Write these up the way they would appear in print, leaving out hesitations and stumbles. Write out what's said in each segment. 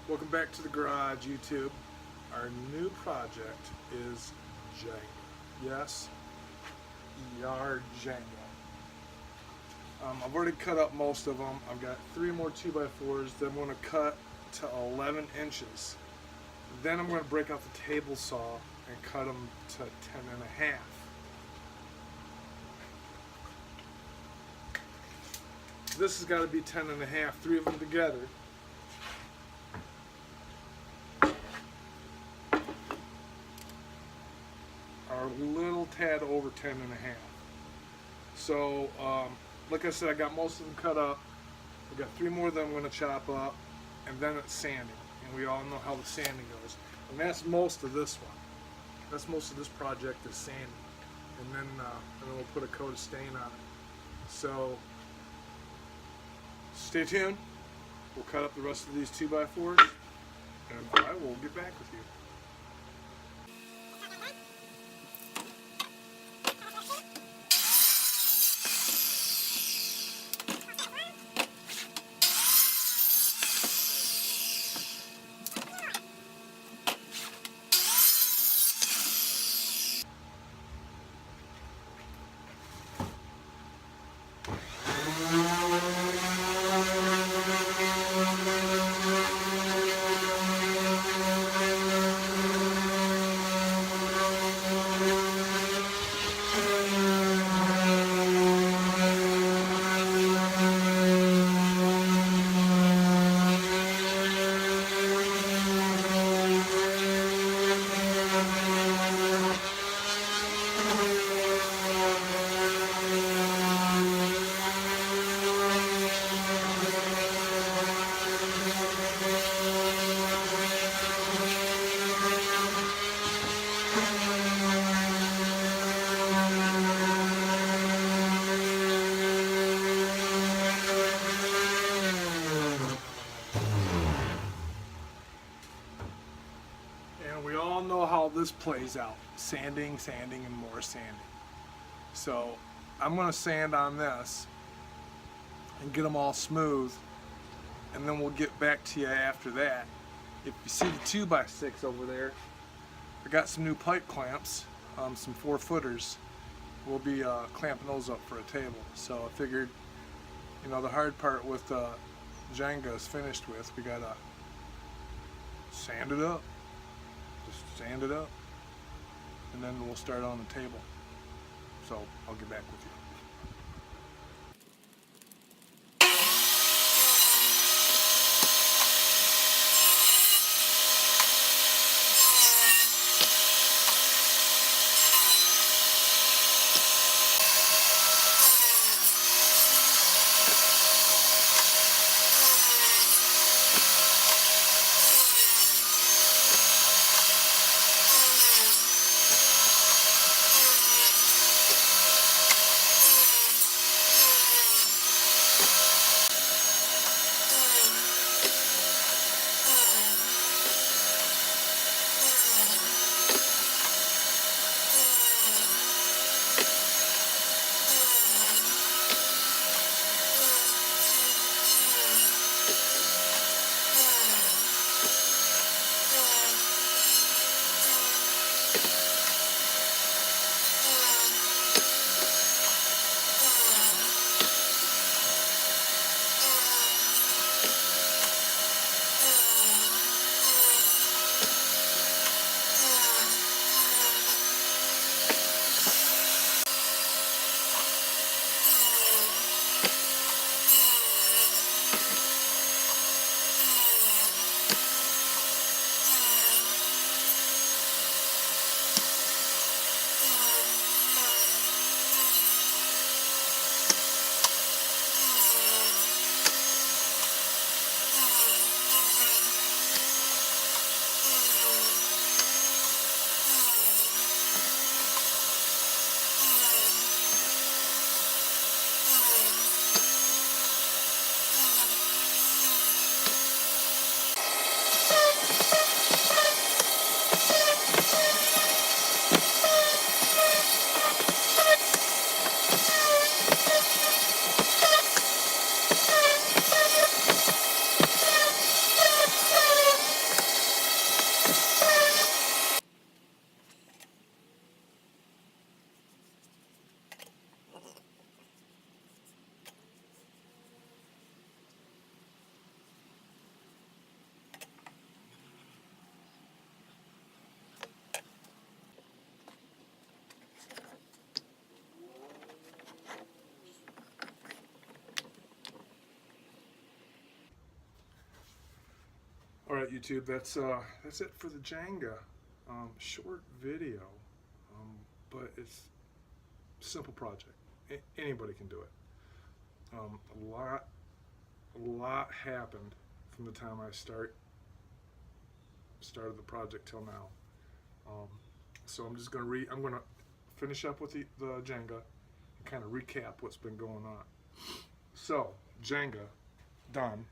Welcome back to the garage, YouTube. Our new project is Janga. Yes, yard Janga. I've already cut up most of them. I've got 3 more 2x4s that I'm going to cut to 11 inches. Then I'm going to break out the table saw and cut them to 10 and a half. This has got to be 10 and a half, 3 of them together. Are a little tad over 10 and a half. So, like I said, I got most of them cut up. I've got 3 more that I'm going to chop up, and then it's sanding. And we all know how the sanding goes. And that's most of this one. That's most of this project is sanding. And then we'll put a coat of stain on it. So, stay tuned. We'll cut up the rest of these 2x4s, and I will get back with you. We all know how this plays out. Sanding, sanding, and more sanding. So I'm going to sand on this and get them all smooth, and then we'll get back to you after that. If you see the 2x6 over there, I got some new pipe clamps, some 4-footers. We'll be clamping those up for a table. So I figured, the hard part with Janga is finished with. We got to sand it up. Just sand it up, and then we'll start on the table. So I'll get back with you. right, YouTube. That's it for the Janga short video, but it's a simple project. Anybody can do it. A lot happened from the time I started the project till now. So I'm just gonna I'm gonna finish up with the Jenga and kind of recap what's been going on. So Jenga done,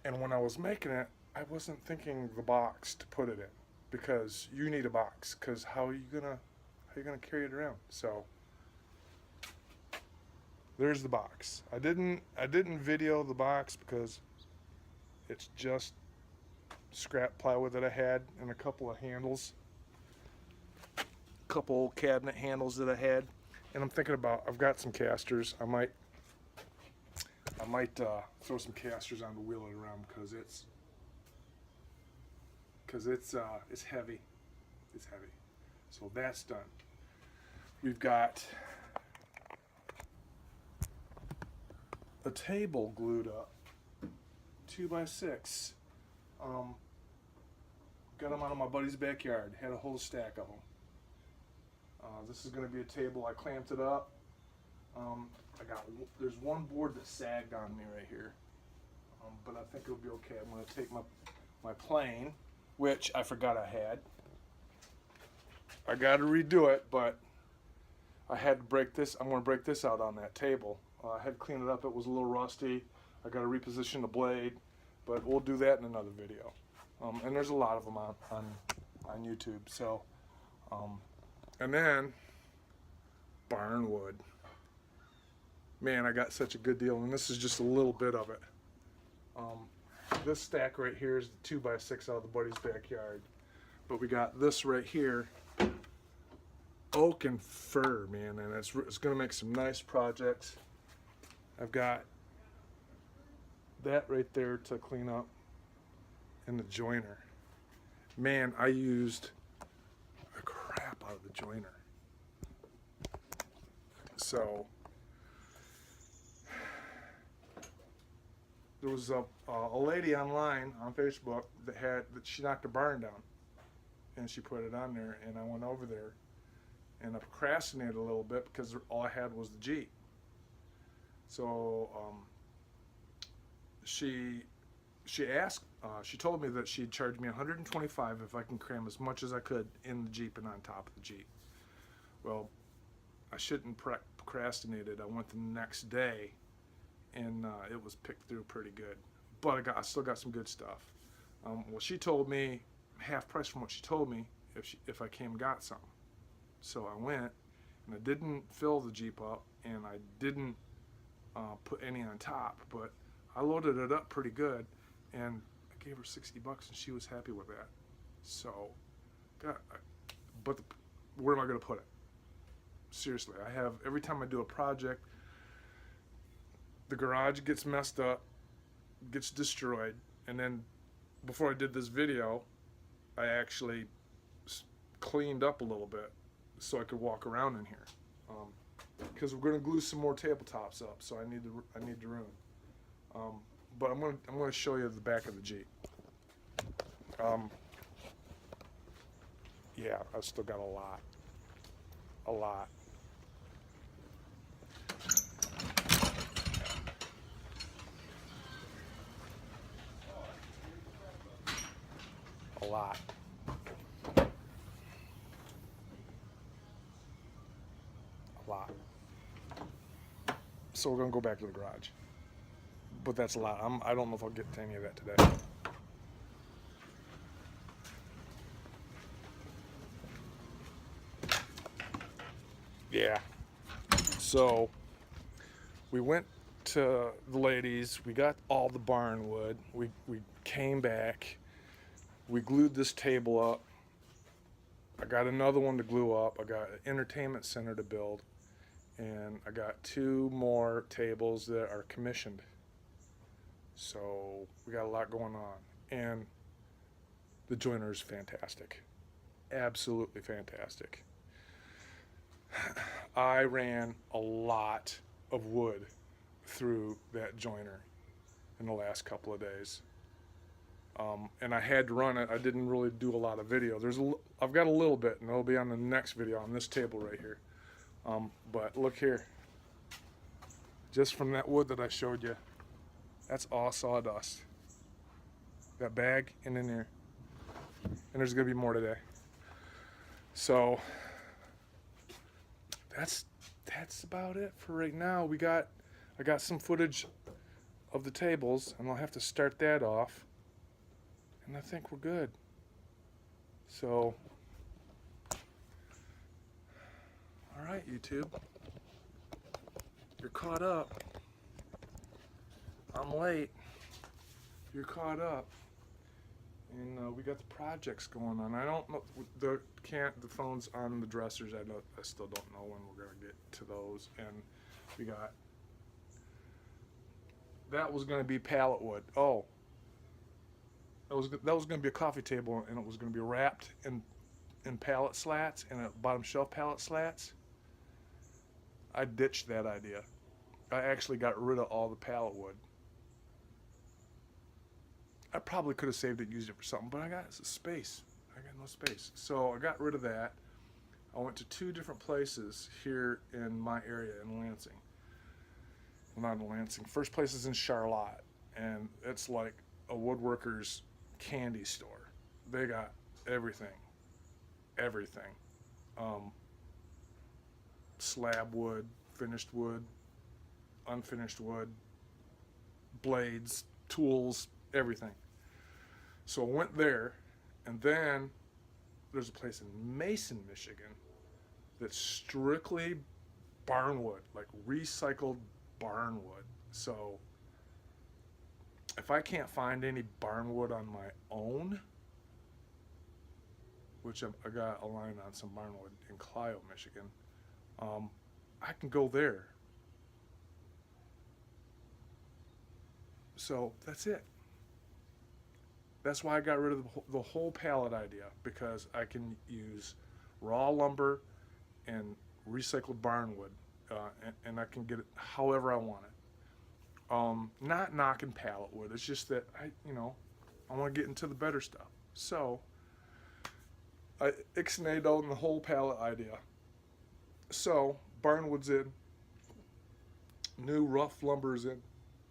and when I was making it, I wasn't thinking the box to put it in, because you need a box. Because how are you gonna carry it around? So there's the box. I didn't video the box because it's just scrap plywood that I had and a couple of handles, couple old cabinet handles that I had, and I'm thinking about, I've got some casters. I might throw some casters on to wheel it around, because it's heavy. It's heavy. So that's done. We've got a table glued up, 2x6. Got them out of my buddy's backyard. Had a whole stack of them. This is going to be a table. I clamped it up. There's one board that sagged on me right here, but I think it'll be okay. I'm going to take my plane, which I forgot I had. I got to redo it, but I had to break this. I'm going to break this out on that table. I had to clean it up. It was a little rusty. I got to reposition the blade, but we'll do that in another video. And there's a lot of them on YouTube. So, and then barnwood. Man, I got such a good deal, and this is just a little bit of it. This stack right here is the 2x6 out of the buddy's backyard, but we got this right here, oak and fir, man, and it's going to make some nice projects. I've got that right there to clean up, and the joiner. Man, I used the crap out of the joiner. So there was a lady online on Facebook that she knocked a barn down, and she put it on there, and I went over there, and I procrastinated a little bit because all I had was the Jeep. So she asked, she told me that she'd charge me $125 if I can cram as much as I could in the Jeep and on top of the Jeep. Well, I shouldn't procrastinated. I went the next day, and it was picked through pretty good. But I still got some good stuff. Well, she told me half price from what she told me if I came and got some. So I went, and I didn't fill the Jeep up, and I didn't put any on top, but I loaded it up pretty good, and I gave her $60, and she was happy with that. So, where am I going to put it? Seriously, every time I do a project, the garage gets messed up, gets destroyed, and then before I did this video, I actually cleaned up a little bit so I could walk around in here. Because we're going to glue some more tabletops up, so I need the room. But I'm going to show you the back of the Jeep. Yeah, I've still got a lot. A lot. A lot. A lot. So we're going to go back to the garage. But that's a lot. I don't know if I'll get to any of that today. Yeah. So we went to the ladies. We got all the barnwood. We came back. We glued this table up. I got another one to glue up. I got an entertainment center to build. And I got 2 more tables that are commissioned. So we got a lot going on. And the joiner is fantastic. Absolutely fantastic. I ran a lot of wood through that joiner in the last couple of days. and I had to run it. I didn't really do a lot of video. I've got a little bit, and it'll be on the next video on this table right here. But look here, just from that wood that I showed you, that's all sawdust. That bag and in there, and there's gonna be more today. So that's about it for right now. I got some footage of the tables, and I'll have to start that off, and I think we're good. So, all right, YouTube, you're caught up. I'm late. You're caught up, and we got the projects going on. I don't know the phone's on the dressers. I still don't know when we're gonna get to those, and we got. That was going to be pallet wood. Oh, that was going to be a coffee table, and it was going to be wrapped in pallet slats, and bottom shelf pallet slats. I ditched that idea. I actually got rid of all the pallet wood. I probably could have saved it, used it for something, but I got space. I got no space, so I got rid of that. I went to 2 different places here in my area in Lansing. Not in Lansing. First place is in Charlotte, and it's like a woodworker's candy store. They got everything. Slab wood, finished wood, unfinished wood, blades, tools, everything. So I went there, and then there's a place in Mason, Michigan that's strictly barnwood, like recycled barnwood. So if I can't find any barnwood on my own, which I got a line on some barnwood in Clio, Michigan, I can go there. So that's it. That's why I got rid of the whole pallet idea, because I can use raw lumber and recycled barnwood. And I can get it however I want it. Not knocking pallet wood. It's just that I want to get into the better stuff. So I ixnayed on the whole pallet idea. So barnwood's in, new rough lumber's in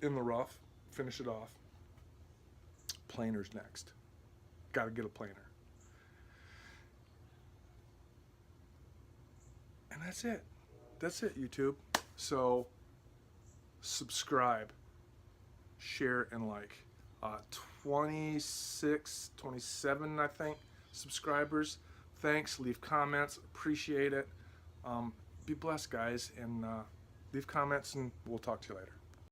the rough. Finish it off. Planer's next. Got to get a planer. And that's it. That's it, YouTube. So subscribe, share, and like. 26, 27, I think, subscribers. Thanks. Leave comments. Appreciate it. Be blessed, guys, and leave comments, and we'll talk to you later.